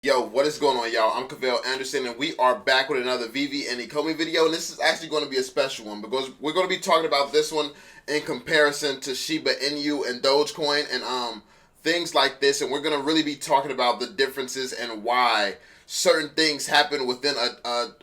Yo, what is going on, y'all? I'm Cavell Anderson, and we are back with another Veve and Ecomi video, and this is actually going to be a special one because we're going to be talking about this one in comparison to Shiba Inu and Dogecoin and things like this, and we're going to really be talking about the differences and why certain things happen within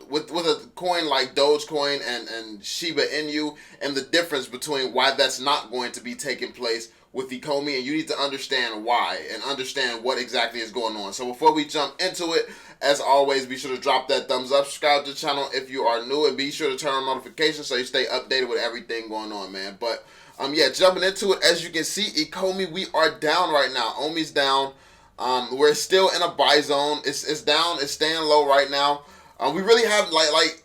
with a coin like Dogecoin and Shiba Inu, and the difference between why that's not going to be taking place with Ecomi, and you need to understand why and understand what exactly is going on. So before we jump into it, as always, be sure to drop that thumbs up, subscribe to the channel if you are new, and be sure to turn on notifications so you stay updated with everything going on, man. But yeah, jumping into it, as you can see, Ecomi, we are down right now. Omi's down. We're still in a buy zone. It's down. It's staying low right now. We really have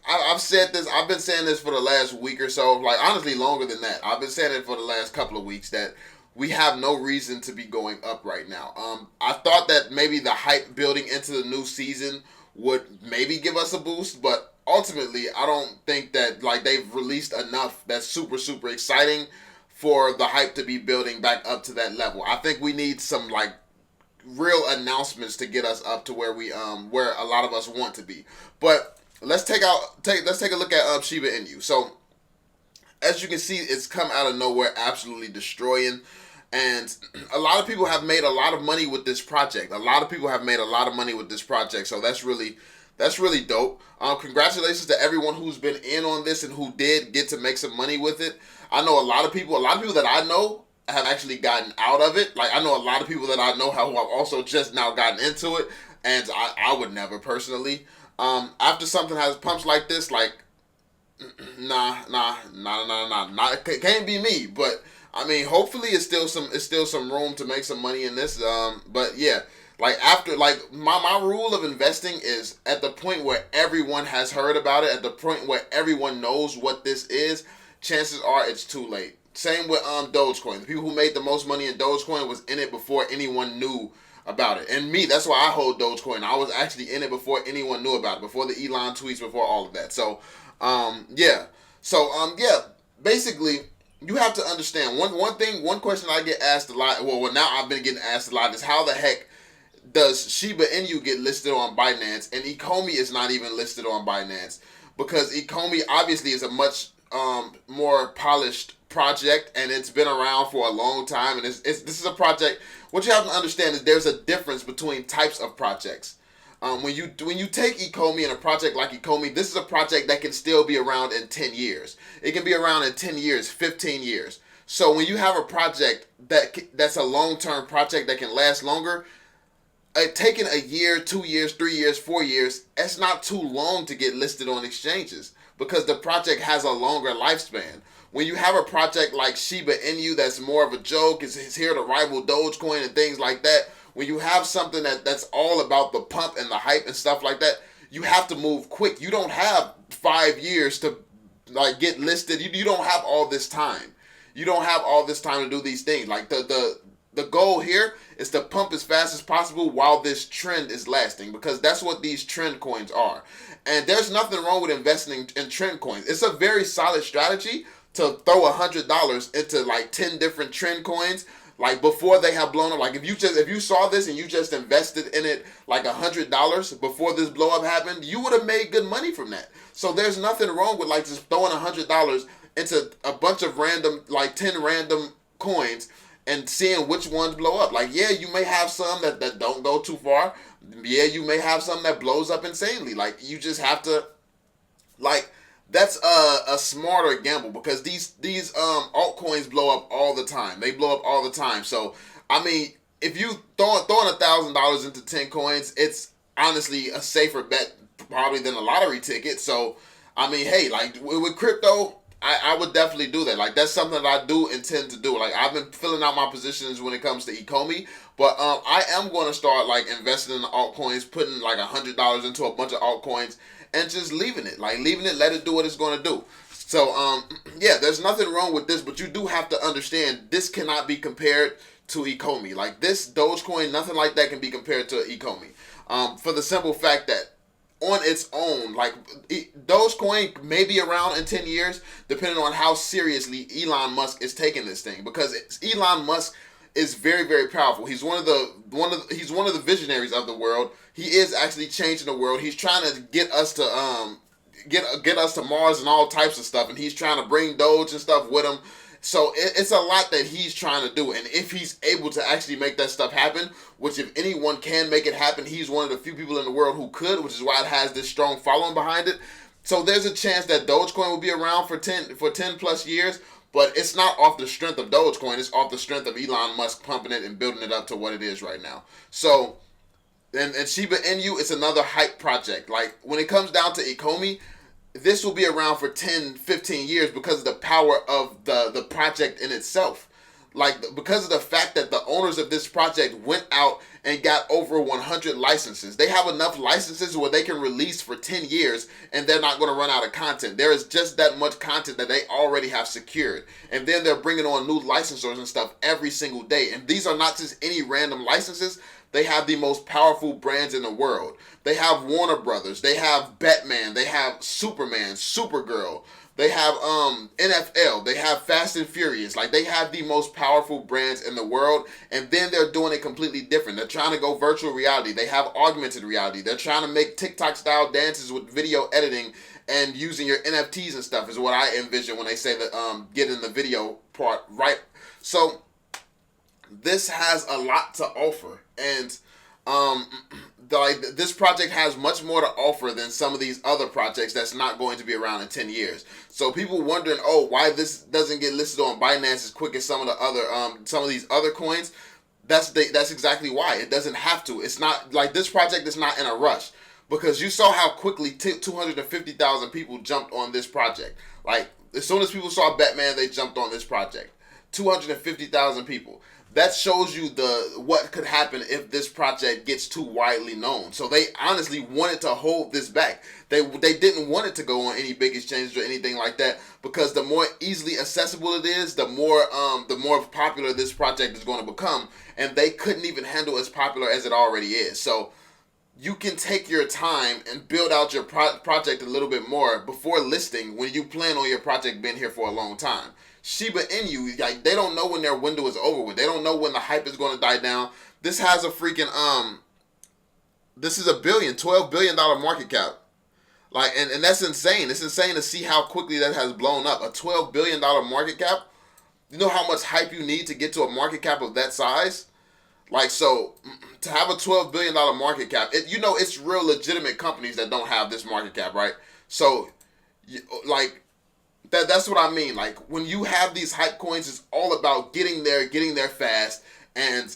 I've said this. I've been saying this for the last week or so. Like honestly, longer than that. I've been saying it for the last couple of weeks that we have no reason to be going up right now. I thought that maybe the hype building into the new season would maybe give us a boost, but ultimately, I don't think that they've released enough that's super exciting for the hype to be building back up to that level. I think we need some real announcements to get us up to where we where a lot of us want to be. But let's take a look at Shiba Inu. So as you can see, it's come out of nowhere, absolutely destroying. And a lot of people have made a lot of money with this project. So that's really dope. Congratulations to everyone who's been in on this and who did get to make some money with it. I know a lot of people that I know have actually gotten out of it. Like I know a lot of people that I know who have also just now gotten into it, and I would never personally. After something has pumps like this, nah, it can't be me. But I mean, hopefully it's still some room to make some money in this. But yeah, after my rule of investing is at the point where everyone has heard about it, at the point where everyone knows what this is, chances are it's too late. Same with Dogecoin. The people who made the most money in Dogecoin was in it before anyone knew about it. And me, that's why I hold Dogecoin. I was actually in it before anyone knew about it, before the Elon tweets, before all of that. So yeah. So yeah, basically you have to understand one question I get asked a lot. Well, now I've been getting asked a lot is how the heck does Shiba Inu get listed on Binance and Ecomi is not even listed on Binance? Because Ecomi obviously is a much more polished project and it's been around for a long time, and this is a project. What you have to understand is there's a difference between types of projects. When you take Ecomi and a project like Ecomi, this is a project that can still be around in 10 years. It can be around in 10 years, 15 years. So when you have a project that's a long-term project that can last longer, taking a year, 2 years, 3 years, 4 years, it's not too long to get listed on exchanges because the project has a longer lifespan. When you have a project like Shiba Inu that's more of a joke, it's here to rival Dogecoin and things like that, when you have something that's all about the pump and the hype and stuff like that, you have to move quick. You don't have 5 years to get listed. You don't have all this time. You don't have all this time to do these things. The goal here is to pump as fast as possible while this trend is lasting, because that's what these trend coins are. And there's nothing wrong with investing in trend coins. It's a very solid strategy to throw $100 into 10 different trend coins before they have blown up. If you saw this and you just invested in it $100 before this blow up happened, you would have made good money from that. So there's nothing wrong with just throwing $100 into a bunch of random 10 random coins and seeing which ones blow up. Yeah, you may have some that don't go too far. Yeah, you may have some that blows up insanely. You just have to that's a smarter gamble, because these altcoins blow up all the time. They blow up all the time. So I mean, if you throwing $1,000 into 10 coins, it's honestly a safer bet probably than a lottery ticket. So I mean, hey, with crypto, I would definitely do that. That's something that I do intend to do. I've been filling out my positions when it comes to Ecomi, but I am going to start investing in the altcoins, putting $100 into a bunch of altcoins and just leaving it, let it do what it's going to do. So yeah, there's nothing wrong with this, but you do have to understand this cannot be compared to Ecomi. This Dogecoin, nothing like that can be compared to Ecomi, for the simple fact that on its own, Dogecoin may be around in 10 years, depending on how seriously Elon Musk is taking this thing. Because Elon Musk is very, very powerful. He's one of the visionaries of the world. He is actually changing the world. He's trying to get us to get us to Mars and all types of stuff, and he's trying to bring Doge and stuff with him. So it's a lot that he's trying to do, and if he's able to actually make that stuff happen, which if anyone can make it happen, he's one of the few people in the world who could, which is why it has this strong following behind it. So there's a chance that Dogecoin will be around for 10 plus years, but it's not off the strength of Dogecoin. It's off the strength of Elon Musk pumping it and building it up to what it is right now. So, and Shiba Inu, it's another hype project. Like, when it comes down to Ecomi, this will be around for 10, 15 years because of the power of the project in itself. Like, because of the fact that the owners of this project went out and got over 100 licenses. They have enough licenses where they can release for 10 years and they're not going to run out of content. There is just that much content that they already have secured. And then they're bringing on new licensors and stuff every single day. And these are not just any random licenses. They have the most powerful brands in the world. They have Warner Brothers. They have Batman. They have Superman, Supergirl. They have NFL. They have Fast and Furious. Like, they have the most powerful brands in the world, and then they're doing it completely different. They're trying to go virtual reality. They have augmented reality. They're trying to make TikTok-style dances with video editing and using your NFTs and stuff is what I envision when they say that getting the video part right. So this has a lot to offer, and this project has much more to offer than some of these other projects that's not going to be around in 10 years. So people wondering, why this doesn't get listed on Binance as quick as some of these other coins. That's exactly why. It doesn't have to. It's not like this project is not in a rush, because you saw how quickly 250,000 people jumped on this project. Like, as soon as people saw Batman, they jumped on this project. 250,000 people. That shows you what could happen if this project gets too widely known. So they honestly wanted to hold this back. They didn't want it to go on any big exchanges or anything like that, because the more easily accessible it is, the more popular this project is going to become, and they couldn't even handle as popular as it already is. So you can take your time and build out your project a little bit more before listing when you plan on your project being here for a long time. Shiba Inu, like, they don't know when their window is over with. They don't know when the hype is going to die down. This has a freaking this is $12 billion market cap. Like, and that's insane. It's insane to see how quickly that has blown up. A $12 billion market cap. You know how much hype you need to get to a market cap of that size? Like, so to have a $12 billion market cap, it's real legitimate companies that don't have this market cap, right? So, like, that's what I mean. Like, when you have these hype coins, it's all about getting there fast, and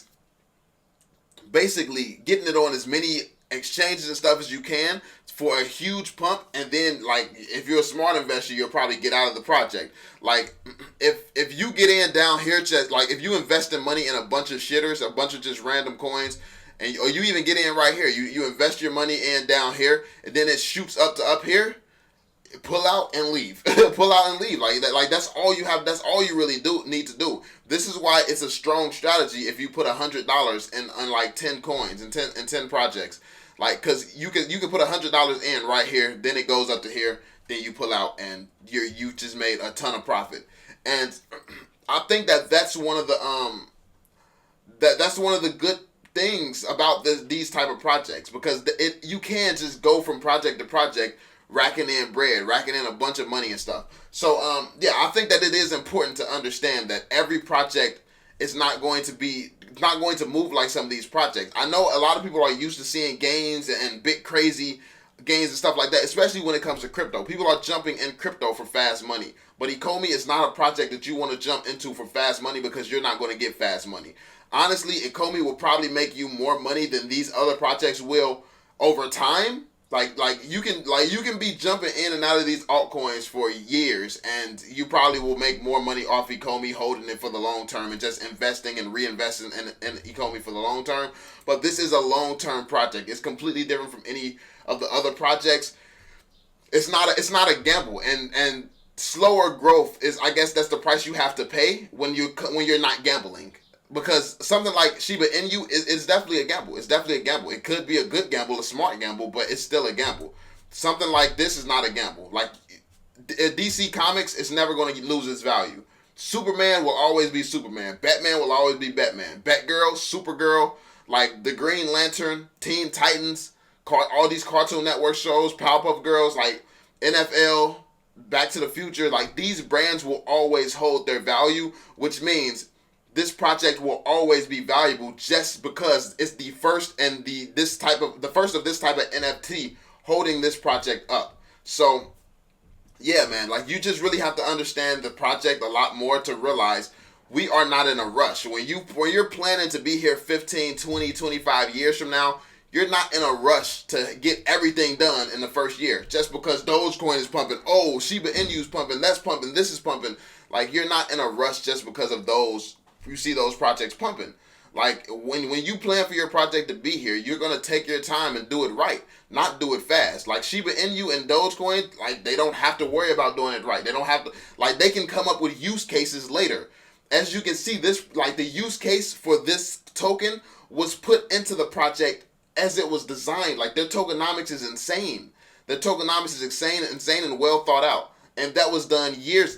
basically getting it on as many exchanges and stuff as you can for a huge pump. And then, like, if you're a smart investor, you'll probably get out of the project. Like, if you get in down here, just like, if you invest in money in a bunch of shitters, a bunch of just random coins, or you even get in right here, you invest your money in down here, and then it shoots up to up here. Pull out and leave. Pull out and leave. Like that. Like, that's all you have. That's all you really need to do. This is why it's a strong strategy if you put $100 in like 10 coins and 10 projects. Like, cause you can put $100 in right here, then it goes up to here, then you pull out, and you just made a ton of profit. And I think that's one of the that's one of the good things about these type of projects, because you can just go from project to project, racking in bread, racking in a bunch of money and stuff. So, I think that it is important to understand that every project is not going to move like some of these projects. I know a lot of people are used to seeing gains and big crazy gains and stuff like that, especially when it comes to crypto. People are jumping in crypto for fast money. But Ecomi is not a project that you want to jump into for fast money, because you're not going to get fast money. Honestly, Ecomi will probably make you more money than these other projects will over time. Like you can be jumping in and out of these altcoins for years, and you probably will make more money off Ecomi holding it for the long term and just investing and reinvesting in Ecomi for the long term. But this is a long-term project. It's completely different from any of the other projects. It's not a gamble, and slower growth is, I guess, that's the price you have to pay when you're not gambling. Because something like Shiba Inu is definitely a gamble. It's definitely a gamble. It could be a good gamble, a smart gamble, but it's still a gamble. Something like this is not a gamble. Like DC Comics is never going to lose its value. Superman will always be Superman. Batman will always be Batman. Batgirl, Supergirl, like the Green Lantern, Teen Titans, all these Cartoon Network shows, Powerpuff Girls, like NFL, Back to the Future, like these brands will always hold their value, which means this project will always be valuable just because it's the first and the first of this type of NFT holding this project up. So yeah, man, like you just really have to understand the project a lot more to realize we are not in a rush. When you're planning to be here 15, 20, 25 years from now, you're not in a rush to get everything done in the first year just because Dogecoin is pumping. Oh, Shiba Inu is pumping. That's pumping. This is pumping. Like you're not in a rush just because of those. You see those projects pumping. Like when you plan for your project to be here, you're gonna take your time and do it right, not do it fast. Like Shiba Inu and Dogecoin, like they don't have to worry about doing it right. They don't have to, like they can come up with use cases later. As you can see, this like the use case for this token was put into the project as it was designed. Like their tokenomics is insane. Their tokenomics is insane and well thought out. And that was done years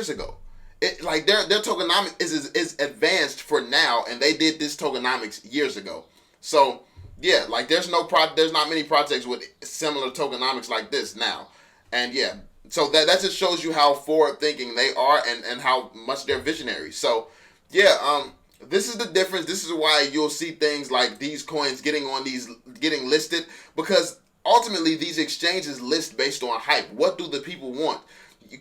ago. It like their tokenomics is advanced for now, and they did this tokenomics years ago. So yeah, like there's not many projects with similar tokenomics like this now. And yeah, so that just shows you how forward thinking they are and how much they're visionary. So yeah, this is the difference. This is why you'll see things like these coins getting listed, because ultimately these exchanges list based on hype. What do the people want?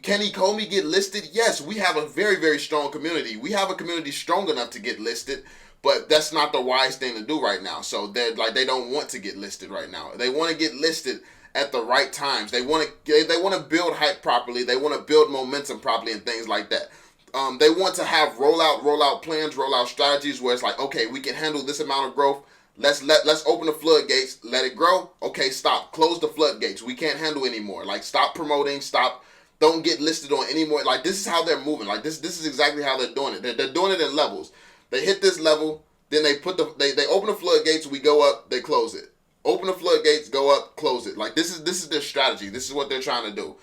Can Ecomi get listed? Yes, we have a very, very strong community. We have a community strong enough to get listed, but that's not the wise thing to do right now. So they don't want to get listed right now. They want to get listed at the right times. They want to build hype properly. They want to build momentum properly and things like that. They want to have rollout plans, rollout strategies where it's like, okay, we can handle this amount of growth. Let's open the floodgates, let it grow. Okay, stop, close the floodgates. We can't handle anymore. Like stop promoting, don't get listed on anymore. Like this is how they're moving. Like this is exactly how they're doing it. They're doing it in levels. They hit this level, then they open the floodgates, we go up, they close it. Open the floodgates, go up, close it. Like this is their strategy. This is what they're trying to do.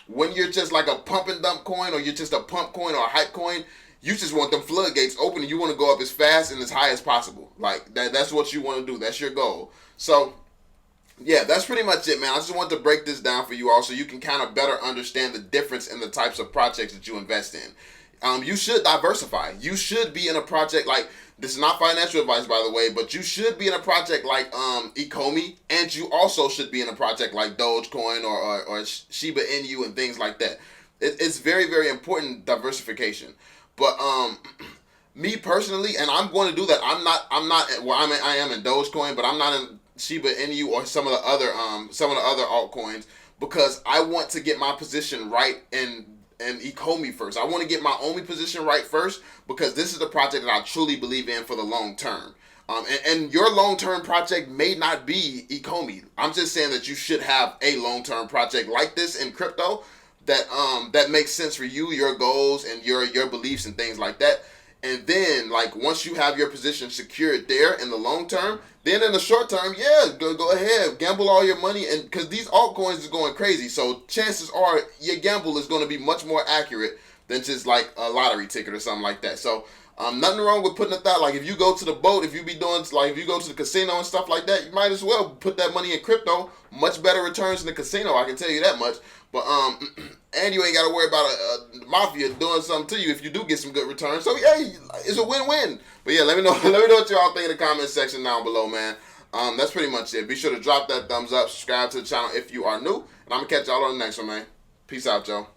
When you're just like a pump and dump coin, or you're just a pump coin or a hype coin, you just want them floodgates open and you want to go up as fast and as high as possible. Like that's what you want to do. That's your goal. So yeah, that's pretty much it, man. I just wanted to break this down for you all so you can kind of better understand the difference in the types of projects that you invest in. You should diversify. You should be in a project like, this is not financial advice, by the way, but you should be in a project like Ecomi, and you also should be in a project like Dogecoin or Shiba Inu and things like that. It's very, very important diversification. But me personally, and I'm going to do that. I am in Dogecoin, but I'm not in Shiba Inu or some of the other altcoins, because I want to get my position right in Ecomi first. I want to get my Omi position right first, because this is the project that I truly believe in for the long term. And your long-term project may not be Ecomi. I'm just saying that you should have a long-term project like this in crypto that makes sense for you, your goals, and your beliefs and things like that. And then, like, once you have your position secured there in the long term, then in the short term, yeah, go ahead, gamble all your money, and because these altcoins is going crazy, so chances are your gamble is going to be much more accurate than just like a lottery ticket or something like that. So nothing wrong with putting a thought. Like if you go to the boat, if you go to the casino and stuff like that, you might as well put that money in crypto. Much better returns in the casino, I can tell you that much. But and you ain't got to worry about a mafia doing something to you if you do get some good returns. So yeah, it's a win-win. But yeah, let me know what y'all think in the comment section down below, man. That's pretty much it. Be sure to drop that thumbs up, subscribe to the channel if you are new, and I'm gonna catch y'all on the next one, man. Peace out, y'all.